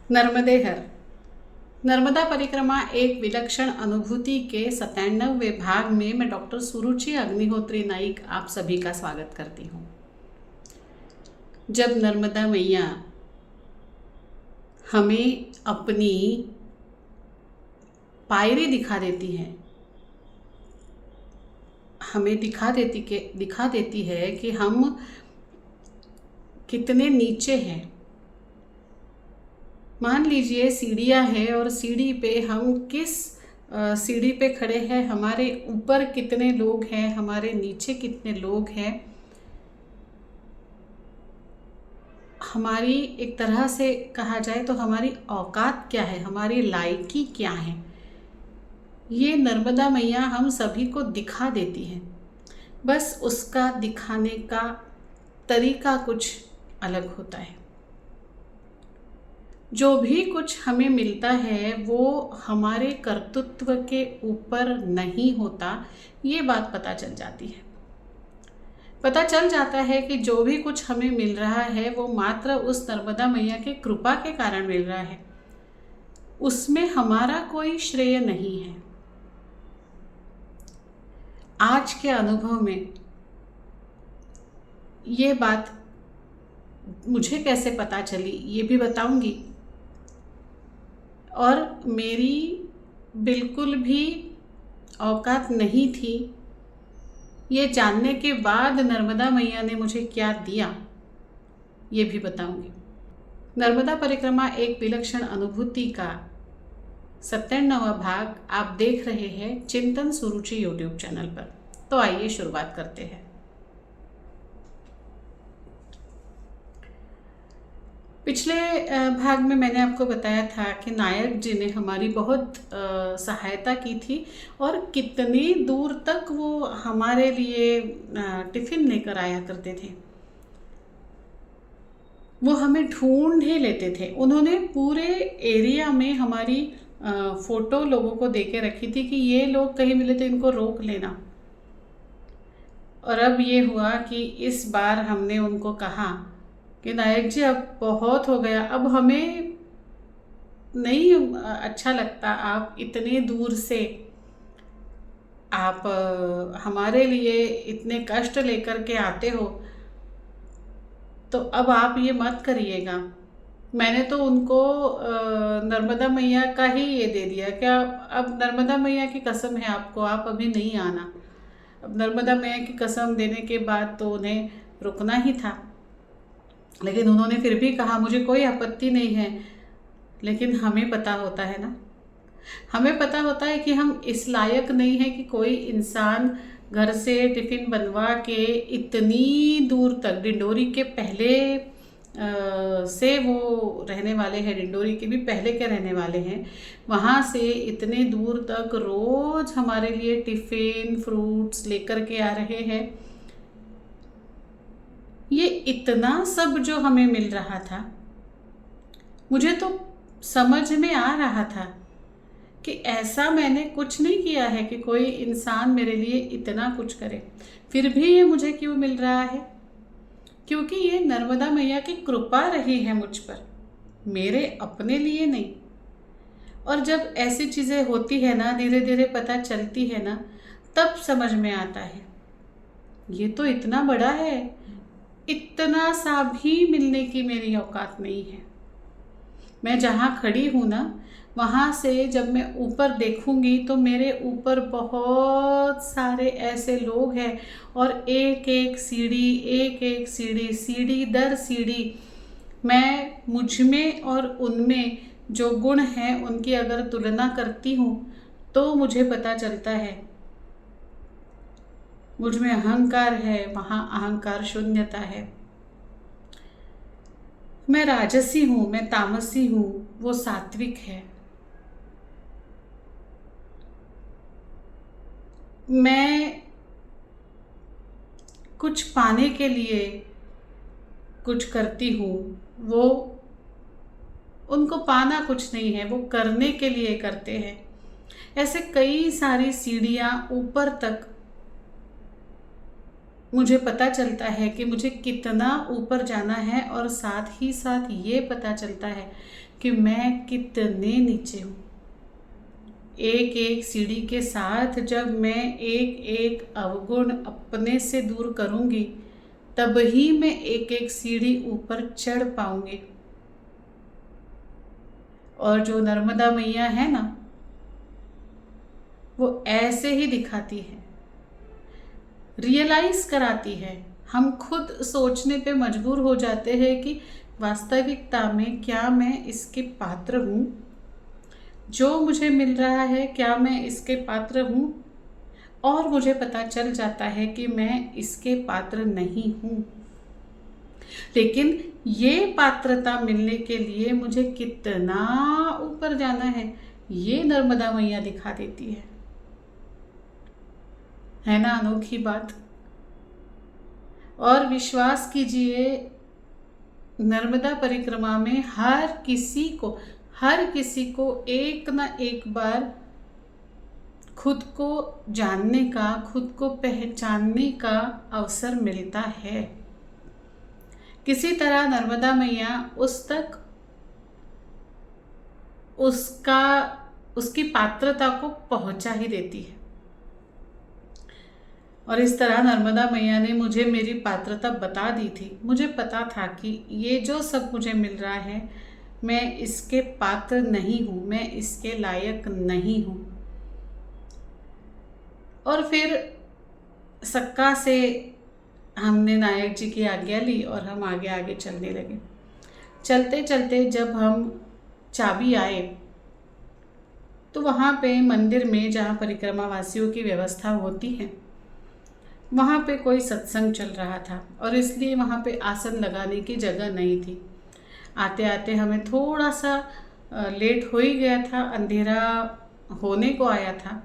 नर्मदे हर। नर्मदा परिक्रमा एक विलक्षण अनुभूति के 97वें भाग में मैं डॉक्टर सुरुचि अग्निहोत्री नाइक आप सभी का स्वागत करती हूँ। जब नर्मदा मैया हमें अपनी पायरी दिखा देती है, हमें दिखा देती है कि हम कितने नीचे हैं। मान लीजिए सीढ़ियाँ हैं और सीढ़ी पे हम किस सीढ़ी पे खड़े हैं, हमारे ऊपर कितने लोग हैं, हमारे नीचे कितने लोग हैं, हमारी एक तरह से कहा जाए तो हमारी औकात क्या है, हमारी लायकी क्या है, ये नर्मदा मैया हम सभी को दिखा देती है। बस उसका दिखाने का तरीका कुछ अलग होता है। जो भी कुछ हमें मिलता है वो हमारे कर्तृत्व के ऊपर नहीं होता, ये बात पता चल जाती है। पता चल जाता है कि जो भी कुछ हमें मिल रहा है वो मात्र उस नर्मदा मैया के कृपा के कारण मिल रहा है, उसमें हमारा कोई श्रेय नहीं है। आज के अनुभव में ये बात मुझे कैसे पता चली ये भी बताऊंगी, और मेरी बिल्कुल भी औकात नहीं थी ये जानने के बाद नर्मदा मैया ने मुझे क्या दिया ये भी बताऊंगी। नर्मदा परिक्रमा एक विलक्षण अनुभूति का 97वां भाग आप देख रहे हैं चिंतन सुरुचि यूट्यूब चैनल पर। तो आइए शुरुआत करते हैं। पिछले भाग में मैंने आपको बताया था कि नायक जी ने हमारी बहुत सहायता की थी और कितनी दूर तक वो हमारे लिए टिफ़िन लेकर आया करते थे। वो हमें ढूंढ ही लेते थे। उन्होंने पूरे एरिया में हमारी फ़ोटो लोगों को दे के रखी थी कि ये लोग कहीं मिले तो इनको रोक लेना। और अब ये हुआ कि इस बार हमने उनको कहा कि नायक जी अब बहुत हो गया, अब हमें नहीं अच्छा लगता आप इतने दूर से आप हमारे लिए इतने कष्ट लेकर के आते हो, तो अब आप ये मत करिएगा। मैंने तो उनको नर्मदा मैया का ही ये दे दिया कि अब नर्मदा मैया की कसम है आपको, आप अभी नहीं आना। अब नर्मदा मैया की कसम देने के बाद तो उन्हें रुकना ही था, लेकिन उन्होंने फिर भी कहा मुझे कोई आपत्ति नहीं है। लेकिन हमें पता होता है ना, हमें पता होता है कि हम इस लायक नहीं है कि कोई इंसान घर से टिफ़िन बनवा के इतनी दूर तक, डिंडोरी के पहले से वो रहने वाले हैं, डिंडोरी के भी पहले के रहने वाले हैं, वहाँ से इतने दूर तक रोज़ हमारे लिए टिफ़िन फ्रूट्स लेकर के आ रहे हैं। ये इतना सब जो हमें मिल रहा था, मुझे तो समझ में आ रहा था कि ऐसा मैंने कुछ नहीं किया है कि कोई इंसान मेरे लिए इतना कुछ करे, फिर भी ये मुझे क्यों मिल रहा है? क्योंकि ये नर्मदा मैया की कृपा रही है मुझ पर, मेरे अपने लिए नहीं। और जब ऐसी चीज़ें होती है ना, धीरे धीरे पता चलती है ना, तब समझ में आता है ये तो इतना बड़ा है, इतना सा भी मिलने की मेरी औकात नहीं है। मैं जहाँ खड़ी हूँ ना, वहाँ से जब मैं ऊपर देखूँगी तो मेरे ऊपर बहुत सारे ऐसे लोग हैं, और एक एक सीढ़ी, सीढ़ी दर सीढ़ी, मैं मुझ में और उनमें जो गुण हैं उनकी अगर तुलना करती हूँ तो मुझे पता चलता है मुझ में अहंकार है, वहाँ अहंकार शून्यता है। मैं राजसी हूँ, मैं तामसी हूँ, वो सात्विक है। मैं कुछ पाने के लिए कुछ करती हूँ, वो उनको पाना कुछ नहीं है, वो करने के लिए करते हैं। ऐसे कई सारी सीढ़ियाँ ऊपर तक मुझे पता चलता है कि मुझे कितना ऊपर जाना है, और साथ ही साथ ये पता चलता है कि मैं कितने नीचे हूँ। एक एक सीढ़ी के साथ जब मैं एक एक अवगुण अपने से दूर करूँगी, तब ही मैं एक एक सीढ़ी ऊपर चढ़ पाऊँगी। और जो नर्मदा मैया है ना, वो ऐसे ही दिखाती है, रियलाइज कराती है। हम खुद सोचने पे मजबूर हो जाते हैं कि वास्तविकता में क्या मैं इसके पात्र हूँ, जो मुझे मिल रहा है क्या मैं इसके पात्र हूँ। और मुझे पता चल जाता है कि मैं इसके पात्र नहीं हूँ, लेकिन ये पात्रता मिलने के लिए मुझे कितना ऊपर जाना है, ये नर्मदा मैया दिखा देती है ना अनोखी बात। और विश्वास कीजिए, नर्मदा परिक्रमा में हर किसी को एक ना एक बार खुद को जानने का, खुद को पहचानने का अवसर मिलता है। किसी तरह नर्मदा मैया उस तक उसकी पात्रता को पहुंचा ही देती है। और इस तरह नर्मदा मैया ने मुझे मेरी पात्रता बता दी थी। मुझे पता था कि ये जो सब मुझे मिल रहा है, मैं इसके पात्र नहीं हूँ, मैं इसके लायक नहीं हूँ। और फिर सक्का से हमने नायक जी की आज्ञा ली और हम आगे आगे चलने लगे। चलते चलते जब हम चाबी आए, तो वहाँ पे मंदिर में जहाँ परिक्रमा वासियों की व्यवस्था होती है, वहाँ पे कोई सत्संग चल रहा था, और इसलिए वहाँ पे आसन लगाने की जगह नहीं थी। आते आते हमें थोड़ा सा लेट हो ही गया था, अंधेरा होने को आया था।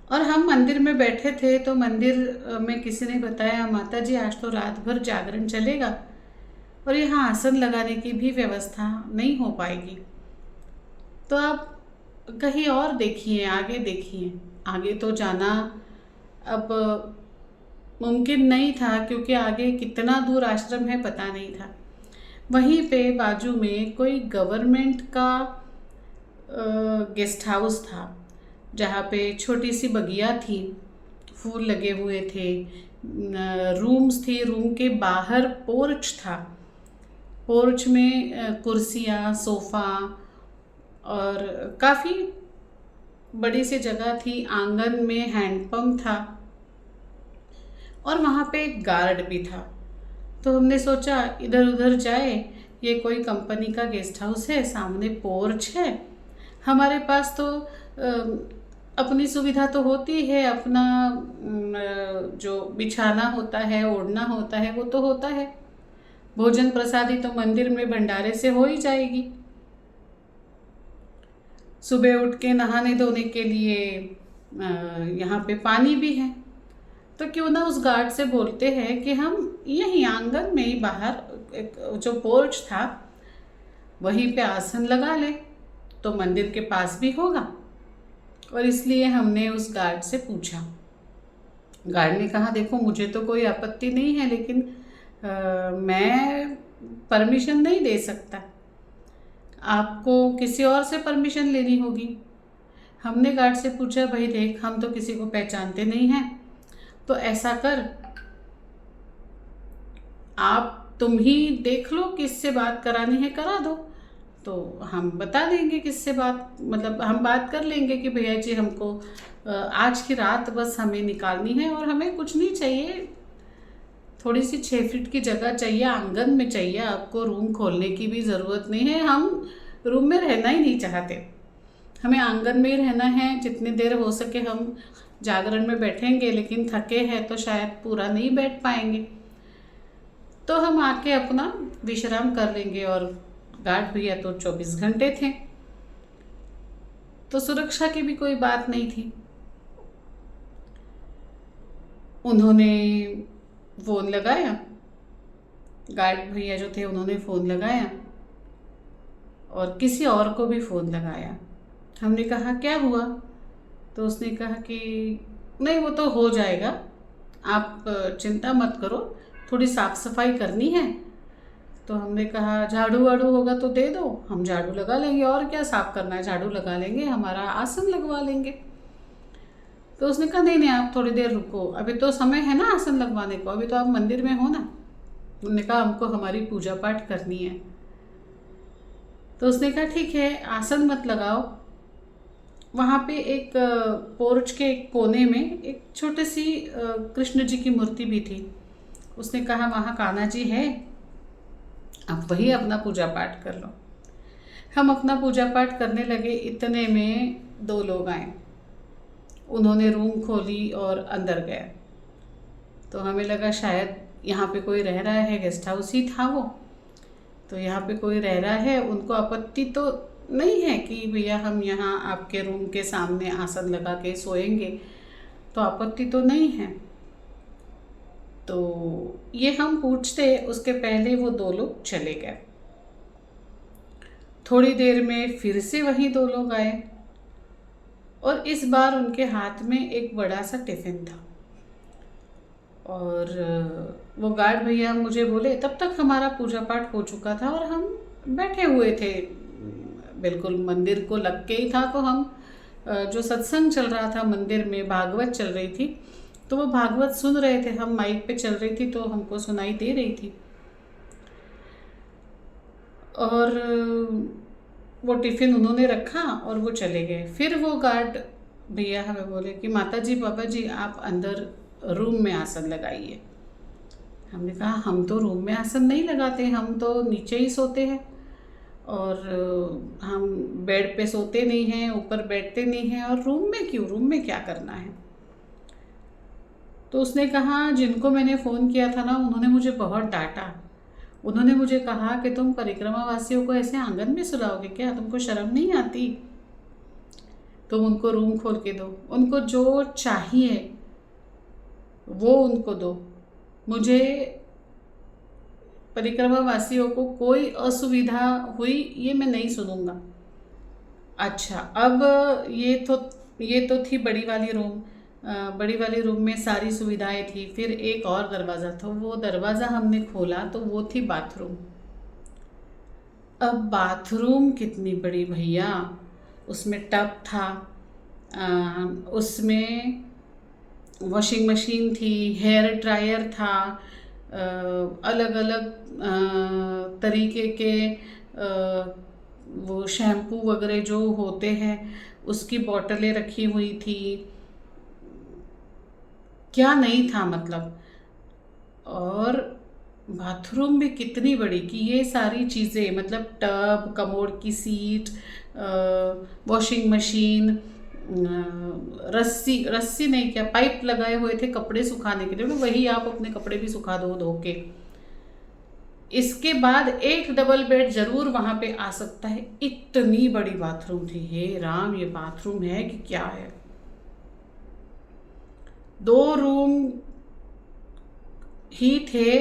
और हम मंदिर में बैठे थे, तो मंदिर में किसी ने बताया, माता जी आज तो रात भर जागरण चलेगा और यहाँ आसन लगाने की भी व्यवस्था नहीं हो पाएगी, तो आप कहीं और देखिए, आगे देखिए। आगे तो जाना अब मुमकिन नहीं था, क्योंकि आगे कितना दूर आश्रम है पता नहीं था। वहीं पे बाजू में कोई गवर्नमेंट का गेस्ट हाउस था, जहाँ पे छोटी सी बगिया थी, फूल लगे हुए थे, रूम्स थी, रूम के बाहर पोर्च था, पोर्च में कुर्सियाँ, सोफ़ा और काफ़ी बड़ी सी जगह थी। आंगन में हैंडपम्प था और वहाँ पे एक गार्ड भी था। तो हमने सोचा इधर उधर जाए, ये कोई कंपनी का गेस्ट हाउस है, सामने पोर्च है, हमारे पास तो अपनी सुविधा तो होती है, अपना जो बिछाना होता है, ओढ़ना होता है, वो तो होता है, भोजन प्रसादी तो मंदिर में भंडारे से हो ही जाएगी। सुबह उठ के नहाने धोने के लिए यहाँ पे पानी भी है, तो क्यों ना उस गार्ड से बोलते हैं कि हम यहीं आंगन में ही बाहर जो पोर्च था वहीं पे आसन लगा ले, तो मंदिर के पास भी होगा। और इसलिए हमने उस गार्ड से पूछा। गार्ड ने कहा, देखो मुझे तो कोई आपत्ति नहीं है, लेकिन मैं परमिशन नहीं दे सकता, आपको किसी और से परमिशन लेनी होगी। हमने गार्ड से पूछा, भाई देख, हम तो किसी को पहचानते नहीं हैं, तो ऐसा कर, तुम ही देख लो किससे बात करानी है, करा दो, तो हम बता देंगे किससे बात, मतलब हम बात कर लेंगे कि भैया जी हमको आज की रात बस हमें निकालनी है, और हमें कुछ नहीं चाहिए, थोड़ी सी 6 फीट की जगह चाहिए, आंगन में चाहिए, आपको रूम खोलने की भी ज़रूरत नहीं है, हम रूम में रहना ही नहीं चाहते, हमें आंगन में ही रहना है। जितनी देर हो सके हम जागरण में बैठेंगे, लेकिन थके हैं तो शायद पूरा नहीं बैठ पाएंगे, तो हम आके अपना विश्राम कर लेंगे। और गार्ड भैया तो 24 घंटे थे, तो सुरक्षा की भी कोई बात नहीं थी। उन्होंने फ़ोन लगाया, गार्ड भैया जो थे उन्होंने फ़ोन लगाया और किसी और को भी फ़ोन लगाया। हमने कहा क्या हुआ, तो उसने कहा कि नहीं वो तो हो जाएगा, आप चिंता मत करो, थोड़ी साफ़ सफाई करनी है। तो हमने कहा झाड़ू वाड़ू होगा तो दे दो, हम झाड़ू लगा लेंगे, और क्या साफ़ करना है, झाड़ू लगा लेंगे, हमारा आसन लगवा लेंगे। तो उसने कहा नहीं नहीं, आप थोड़ी देर रुको, अभी तो समय है ना आसन लगवाने को, अभी तो आप मंदिर में हो ना। उन्होंने कहा हमको हमारी पूजा पाठ करनी है। तो उसने कहा ठीक है, आसन मत लगाओ। वहाँ पे एक पोर्च के एक कोने में एक छोटी सी कृष्ण जी की मूर्ति भी थी। उसने कहा वहाँ कान्हा जी है, आप वही अपना पूजा पाठ कर लो। हम अपना पूजा पाठ करने लगे, इतने में 2 लोग आए। उन्होंने रूम खोली और अंदर गए। तो हमें लगा शायद यहाँ पे कोई रह रहा है, गेस्ट हाउस ही था वो, तो यहाँ पे कोई रह रहा है, उनको आपत्ति तो नहीं है कि भैया हम यहाँ आपके रूम के सामने आसन लगा के सोएंगे, तो आपत्ति तो नहीं है। तो ये हम पूछते, उसके पहले वो 2 लोग चले गए। थोड़ी देर में फिर से वही 2 लोग आए और इस बार उनके हाथ में एक बड़ा सा टिफ़िन था। और वो गार्ड भैया मुझे बोले, तब तक हमारा पूजा पाठ हो चुका था और हम बैठे हुए थे, बिल्कुल मंदिर को लग के ही था। तो हम जो सत्संग चल रहा था मंदिर में, भागवत चल रही थी, तो वो भागवत सुन रहे थे, हम माइक पे चल रही थी तो हमको सुनाई दे रही थी। और वो टिफ़िन उन्होंने रखा और वो चले गए। फिर वो गार्ड भैया हमें बोले कि माता जी बाबा जी आप अंदर रूम में आसन लगाइए। हमने कहा हम तो रूम में आसन नहीं लगाते, हम तो नीचे ही सोते हैं और हम बेड पे सोते नहीं हैं, ऊपर बैठते नहीं हैं, और रूम में क्यों, रूम में क्या करना है। तो उसने कहा जिनको मैंने फ़ोन किया था ना, उन्होंने मुझे बहुत डांटा। उन्होंने मुझे कहा कि तुम परिक्रमा वासियों को ऐसे आंगन में सुलाओगे क्या, तुमको शर्म नहीं आती, तुम उनको रूम खोल के दो, उनको जो चाहिए वो उनको दो, मुझे परिक्रमा वासियों को कोई असुविधा हुई ये मैं नहीं सुनूंगा। अच्छा, अब ये तो थी बड़ी वाली रूम। बड़ी वाली रूम में सारी सुविधाएं थी। फिर एक और दरवाज़ा था, वो दरवाज़ा हमने खोला तो वो थी बाथरूम। अब बाथरूम कितनी बड़ी भैया, उसमें टब था, उसमें वॉशिंग मशीन थी, हेयर ड्रायर था, अलग अलग तरीके के वो शैम्पू वगैरह जो होते हैं उसकी बोतलें रखी हुई थी। क्या नहीं था मतलब। और बाथरूम भी कितनी बड़ी कि ये सारी चीज़ें, मतलब टब, कमोड की सीट, वॉशिंग मशीन, रस्सी नहीं, क्या पाइप लगाए हुए थे कपड़े सुखाने के लिए, वही आप अपने कपड़े भी सुखा दो धो के। इसके बाद एक डबल बेड जरूर वहाँ पे आ सकता है। इतनी बड़ी बाथरूम थी, हे राम, ये बाथरूम है कि क्या है। 2 रूम ही थे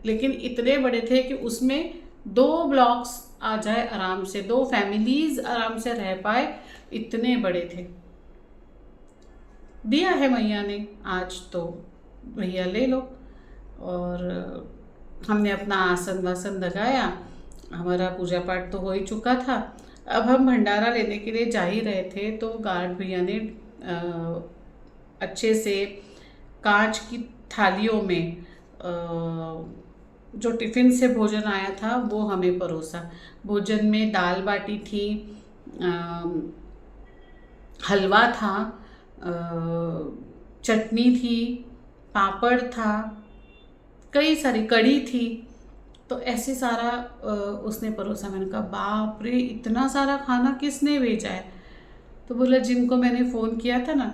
लेकिन इतने बड़े थे कि उसमें 2 ब्लॉक्स आ जाए आराम से, 2 फैमिलीज आराम से रह पाए, इतने बड़े थे। दिया है मैया ने आज, तो भैया ले लो। और हमने अपना आसन वासन लगाया, हमारा पूजा पाठ तो हो ही चुका था। अब हम भंडारा लेने के लिए जा ही रहे थे तो गार्ड भैया ने अच्छे से कांच की थालियों में जो टिफ़िन से भोजन आया था वो हमें परोसा। भोजन में दाल बाटी थी, हलवा था, चटनी थी, पापड़ था, कई सारी कढ़ी थी। तो ऐसे सारा उसने परोसा। मैंने कहा बाप रे, इतना सारा खाना किसने भेजा है। तो बोला जिनको मैंने फ़ोन किया था ना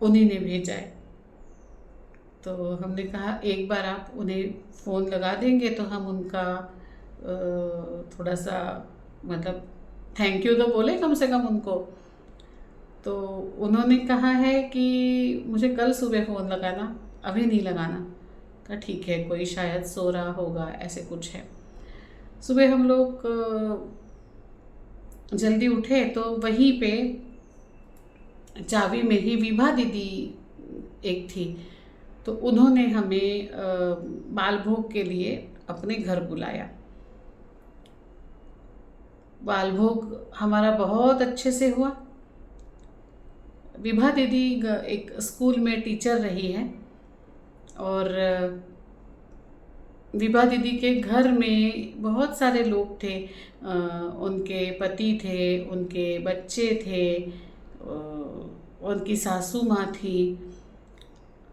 उन्हीं ने भेजा है। तो हमने कहा एक बार आप उन्हें फ़ोन लगा देंगे तो हम उनका थोड़ा सा मतलब थैंक यू तो बोले कम से कम उनको। तो उन्होंने कहा है कि मुझे कल सुबह फ़ोन लगाना, अभी नहीं लगाना। कहा ठीक है, कोई शायद सो रहा होगा, ऐसे कुछ है। सुबह हम लोग जल्दी उठे तो वहीं पे चावी में ही विभा दीदी एक थी, तो उन्होंने हमें बाल भोग के लिए अपने घर बुलाया। बाल भोग हमारा बहुत अच्छे से हुआ। विभा दीदी एक स्कूल में टीचर रही है और विभा दीदी के घर में बहुत सारे लोग थे। उनके पति थे, उनके बच्चे थे, उनकी सासू माँ थी।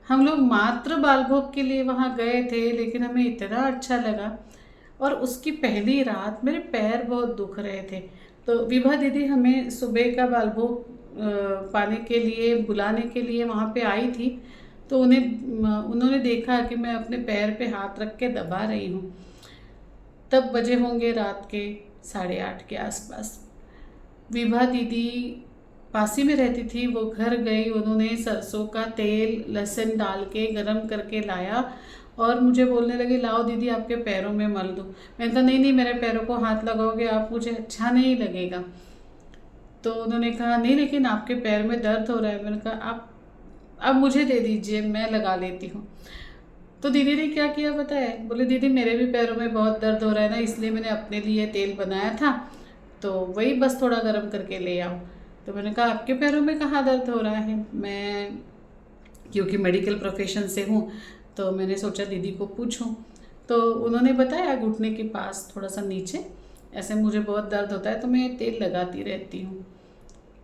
हम लोग मात्र बाल भोग के लिए वहाँ गए थे, लेकिन हमें इतना अच्छा लगा। और उसकी पहली रात मेरे पैर बहुत दुख रहे थे, तो विभा दीदी हमें सुबह का बाल भोग पाने के लिए, बुलाने के लिए वहाँ पे आई थी। तो उन्होंने देखा कि मैं अपने पैर पे हाथ रख के दबा रही हूँ। तब बजे होंगे रात के 8:30 के आसपास। विभा दीदी पास ही में रहती थी, वो घर गई, उन्होंने सरसों का तेल लहसुन डाल के गरम करके लाया और मुझे बोलने लगी, लाओ दीदी आपके पैरों में मल दो। मैंने कहा नहीं नहीं, मेरे पैरों को हाथ लगाओगे आप, मुझे अच्छा नहीं लगेगा। तो उन्होंने कहा नहीं, लेकिन आपके पैर में दर्द हो रहा है। मैंने कहा आप अब मुझे दे दीजिए, मैं लगा लेती हूँ। तो दीदी ने क्या किया पता है, बोले दीदी मेरे भी पैरों में बहुत दर्द हो रहा है ना, इसलिए मैंने अपने लिए तेल बनाया था, तो वही बस थोड़ा गर्म करके ले आओ। तो मैंने कहा आपके पैरों में कहाँ दर्द हो रहा है। मैं क्योंकि मेडिकल प्रोफेशन से हूँ तो मैंने सोचा दीदी को पूछूं। तो उन्होंने बताया घुटने के पास थोड़ा सा नीचे ऐसे मुझे बहुत दर्द होता है, तो मैं तेल लगाती रहती हूँ।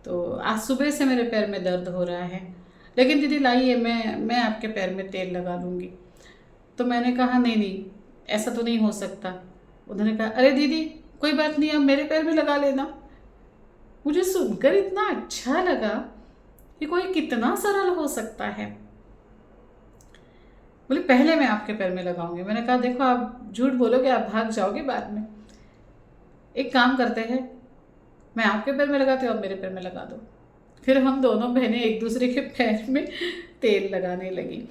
तो आज सुबह से मेरे पैर में दर्द हो रहा है, लेकिन दीदी लाइए मैं आपके पैर में तेल लगा लूँगी। तो मैंने कहा नहीं नहीं, ऐसा तो नहीं हो सकता। उन्होंने कहा अरे दीदी कोई बात नहीं, आप मेरे पैर में लगा लेना। मुझे सुनकर इतना अच्छा लगा कि कोई कितना सरल हो सकता है। बोले पहले मैं आपके पैर में लगाऊंगी। मैंने कहा देखो आप झूठ बोलोगे, आप भाग जाओगे बाद में। एक काम करते हैं, मैं आपके पैर में लगाती हूँ, आप मेरे पैर में लगा दो। फिर हम दोनों बहनें एक दूसरे के पैर में तेल लगाने लगी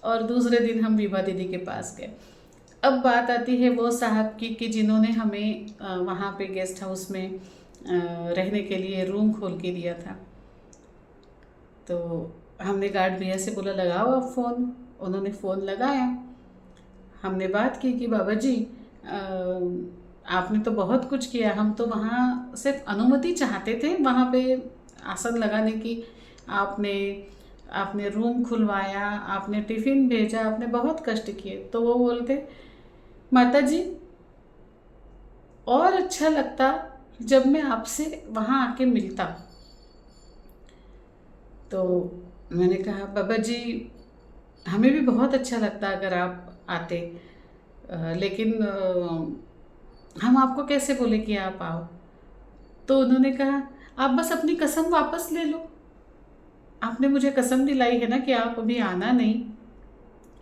और दूसरे दिन हम विभा दीदी के पास गए। अब बात आती है वो साहब की कि जिन्होंने हमें वहाँ पे गेस्ट हाउस में रहने के लिए रूम खोल के दिया था। तो हमने गार्ड भैया से बोला लगाओ आप फ़ोन। उन्होंने फ़ोन लगाया, हमने बात की कि बाबा जी आपने तो बहुत कुछ किया, हम तो वहाँ सिर्फ अनुमति चाहते थे वहाँ पे आसन लगाने की। आपने रूम खुलवाया, आपने टिफ़िन भेजा, आपने बहुत कष्ट किए। तो वो बोलते माता जी और अच्छा लगता जब मैं आपसे वहाँ आके मिलता। तो मैंने कहा बाबा जी हमें भी बहुत अच्छा लगता अगर आप आते, लेकिन हम आपको कैसे बोले कि आप आओ। तो उन्होंने कहा आप बस अपनी कसम वापस ले लो, आपने मुझे कसम दिलाई है ना कि आप अभी आना नहीं।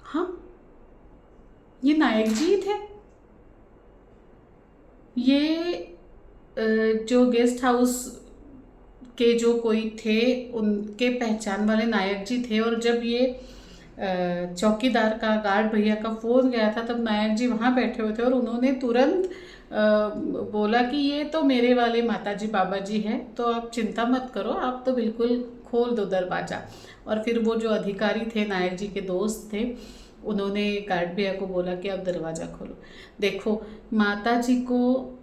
हाँ, ये नायक जी थे, ये जो गेस्ट हाउस के जो कोई थे उनके पहचान वाले नायक जी थे। और जब ये चौकीदार का, गार्ड भैया का फ़ोन गया था, तब नायक जी वहाँ बैठे हुए थे और उन्होंने तुरंत बोला कि ये तो मेरे वाले माताजी बाबा जी हैं, तो आप चिंता मत करो, आप तो बिल्कुल खोल दो दरवाज़ा। और फिर वो जो अधिकारी थे, नायक जी के दोस्त थे, उन्होंने गार्ड भैया को बोला कि आप दरवाज़ा खोलो। देखो माता जी को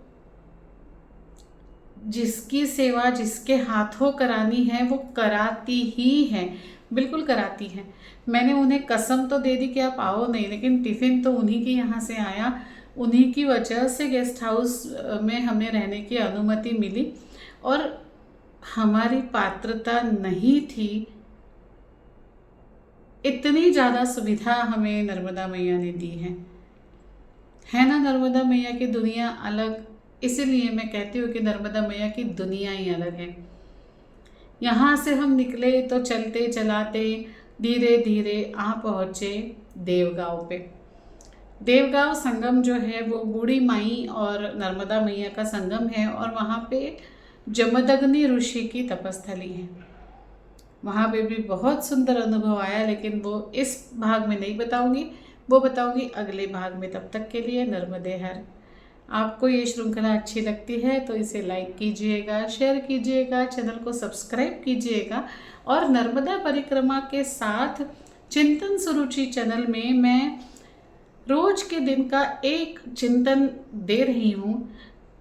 जिसकी सेवा जिसके हाथों करानी है वो कराती ही है, बिल्कुल कराती है। मैंने उन्हें कसम तो दे दी कि आप आओ नहीं, लेकिन टिफ़िन तो उन्हीं के यहाँ से आया, उन्हीं की वजह से गेस्ट हाउस में हमें रहने की अनुमति मिली। और हमारी पात्रता नहीं थी, इतनी ज़्यादा सुविधा हमें नर्मदा मैया ने दी है ना। नर्मदा मैया की दुनिया अलग, इसीलिए मैं कहती हूँ कि नर्मदा मैया की दुनिया ही अलग है। यहाँ से हम निकले तो चलते चलाते धीरे धीरे आ पहुँचे देवगांव पे। देवगांव संगम जो है वो बूढ़ी माई और नर्मदा मैया का संगम है, और वहाँ पे जमदग्नि ऋषि की तपस्थली है। वहाँ पे भी बहुत सुंदर अनुभव आया, लेकिन वो इस भाग में नहीं बताऊँगी, वो बताऊँगी अगले भाग में। तब तक के लिए नर्मदे हर। आपको ये श्रृंखला अच्छी लगती है तो इसे लाइक कीजिएगा, शेयर कीजिएगा, चैनल को सब्सक्राइब कीजिएगा और नर्मदा परिक्रमा के साथ चिंतन सुरुचि चैनल में मैं रोज के दिन का एक चिंतन दे रही हूँ,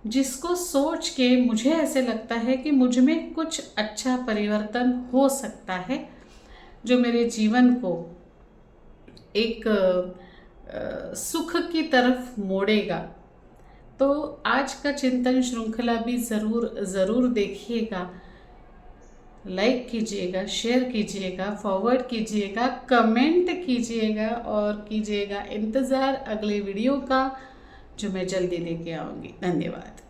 जिसको सोच के मुझे ऐसे लगता है कि मुझ में कुछ अच्छा परिवर्तन हो सकता है, जो मेरे जीवन को एक सुख की तरफ मोड़ेगा। तो आज का चिंतन श्रृंखला भी ज़रूर देखिएगा, लाइक कीजिएगा, शेयर कीजिएगा, फॉरवर्ड कीजिएगा, कमेंट कीजिएगा और कीजिएगा इंतज़ार अगले वीडियो का, जो मैं जल्दी लेके आऊँगी। धन्यवाद।